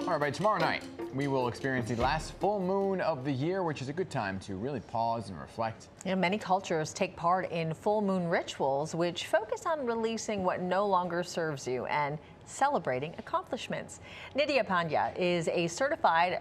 All right, by tomorrow night, we will experience the last full moon of the year, which is a good time to really pause and reflect. Many cultures take part in full moon rituals, which focus on releasing what no longer serves you and celebrating accomplishments. Nidya Pandya is a certified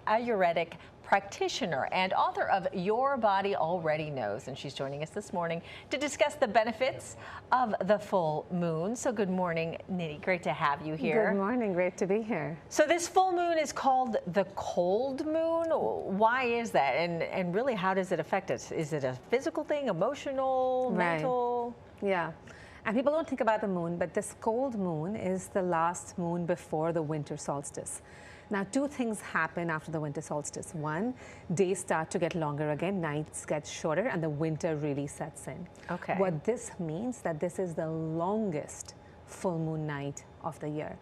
Ayurvedic practitioner and author of Your Body Already Knows, and she's joining us this morning to discuss the benefits of the full moon. So good morning, Nidhi. Great to have you here. Good morning. Great to be here. So this full moon is called the cold moon. Why is that? And really, how does it affect us? Is it a physical thing, emotional, mental? Yeah. And people don't think about the moon, but this cold moon is the last moon before the winter solstice. Now, two things happen after the winter solstice. One, days start to get longer again, nights get shorter, and the winter really sets in. Okay. What this means that this is the longest full moon night of the year.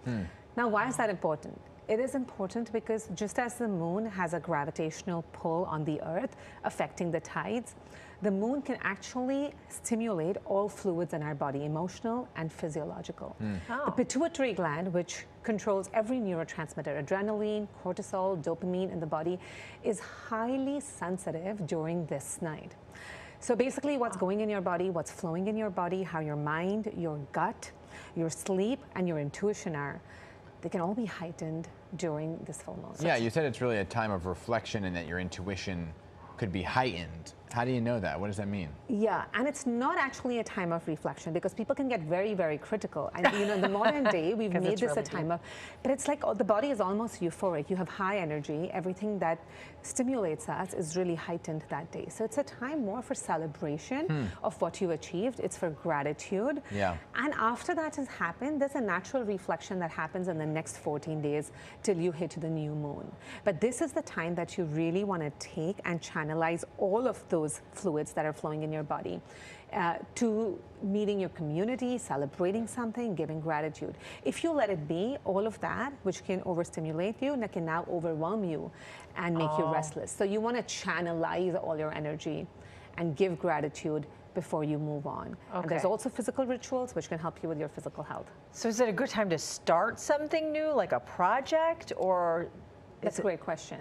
Now, why is that important? It is important because just as the moon has a gravitational pull on the earth affecting the tides, the moon can actually stimulate all fluids in our body, emotional and physiological. The pituitary gland, which controls every neurotransmitter, adrenaline, cortisol, dopamine in the body, is highly sensitive during this night. So basically what's going in your body, what's flowing in your body, how your mind, your gut, your sleep, and your intuition are, they can all be heightened during this full moon. Yeah, you said it's really a time of reflection and that your intuition could be heightened. How do you know that? What does that mean? Yeah, and it's not actually a time of reflection because people can get very, very critical. And you know, in the modern day, we've made this really a time of, but it's like the body is almost euphoric. You have high energy. Everything that stimulates us is really heightened that day. So it's a time more for celebration of what you achieved. It's for gratitude. Yeah. And after that has happened, there's a natural reflection that happens in the next 14 days till you hit the new moon. But this is the time that you really want to take and channelize all of those fluids that are flowing in your body to meeting your community, celebrating something, giving gratitude. If you let it be, all of that, which can overstimulate you, that can now overwhelm you and make you restless. So you want to channelize all your energy and give gratitude before you move on. And there's also physical rituals which can help you with your physical health. So is it a good time to start something new, like a project, or? That's a great question.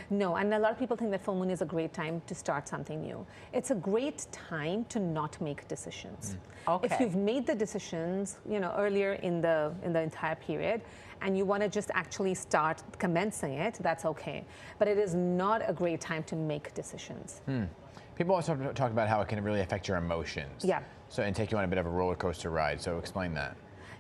No, and a lot of people think that full moon is a great time to start something new. It's a great time to not make decisions. If you've made the decisions, you know, earlier in the entire period, and you want to just actually start commencing it, that's okay. But it is not a great time to make decisions. People also talk about how it can really affect your emotions. Yeah. So, and take you on a bit of a roller coaster ride. So explain that.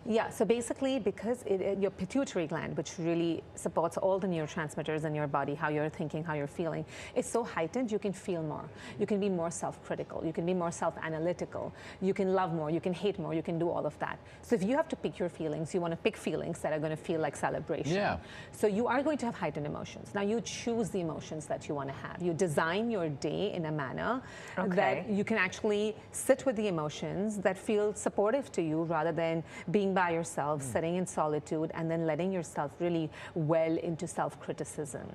Yeah, so basically because your pituitary gland, which really supports all the neurotransmitters in your body, how you're thinking, how you're feeling, is so heightened, you can feel more. You can be more self-critical. You can be more self-analytical. You can love more. You can hate more. You can do all of that. So if you have to pick your feelings, you want to pick feelings that are going to feel like celebration. Yeah. So you are going to have heightened emotions. Now you choose the emotions that you want to have. You design your day in a manner that you can actually sit with the emotions that feel supportive to you rather than being by yourself, sitting in solitude, and then letting yourself really well into self-criticism.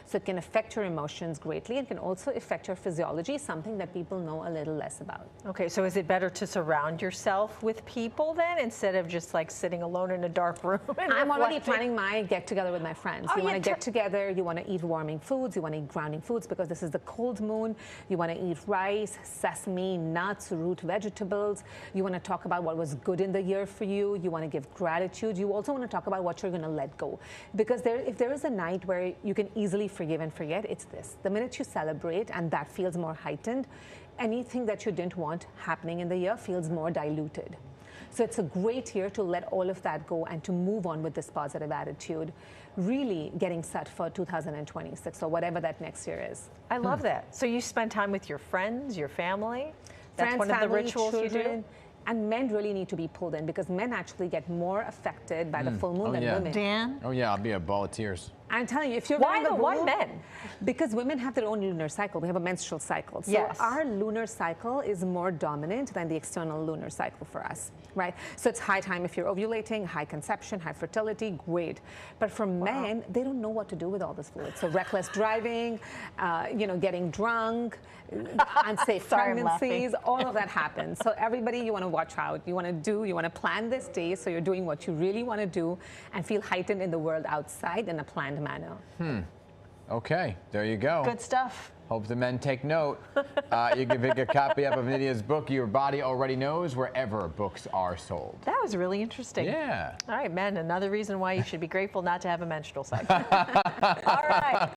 So it can affect your emotions greatly. It can also affect your physiology, something that people know a little less about. Okay, so is it better to surround yourself with people then, instead of just like sitting alone in a dark room? I'm already planning my get-together with my friends. You want to get together, you want to eat warming foods, you want to eat grounding foods because this is the cold moon. You want to eat rice, sesame, nuts, root vegetables. You want to talk about what was good in the year for you. You want to give gratitude. You also want to talk about what you're going to let go. Because if there is a night where you can easily forgive and forget, it's this. The minute you celebrate and that feels more heightened, anything that you didn't want happening in the year feels more diluted. So it's a great year to let all of that go and to move on with this positive attitude, really getting set for 2026 or whatever that next year is. I love that. So you spend time with your friends, your family? That's Friends, one of the family, rituals children. you do? And men really need to be pulled in because men actually get more affected by the full moon than women. Dan? Oh yeah, I'll be a ball of tears. I'm telling you, if you're Why wearing a why boob, men? because women have their own lunar cycle. We have a menstrual cycle. So Yes. our lunar cycle is more dominant than the external lunar cycle for us, right? So it's high time if you're ovulating, high conception, high fertility, great. But for men, they don't know what to do with all this fluid. So reckless driving, getting drunk, unsafe Sorry, I'm pregnancies, all of that happens. So everybody, you want to watch out. You want to plan this day so you're doing what you really want to do and feel heightened in the world outside in a planned manner. Okay, there you go. Good stuff. Hope the men take note. You can pick a copy up of Nydia's book, Your Body Already Knows, wherever books are sold. That was really interesting. Yeah. All right, men, another reason why you should be grateful not to have a menstrual cycle. All right.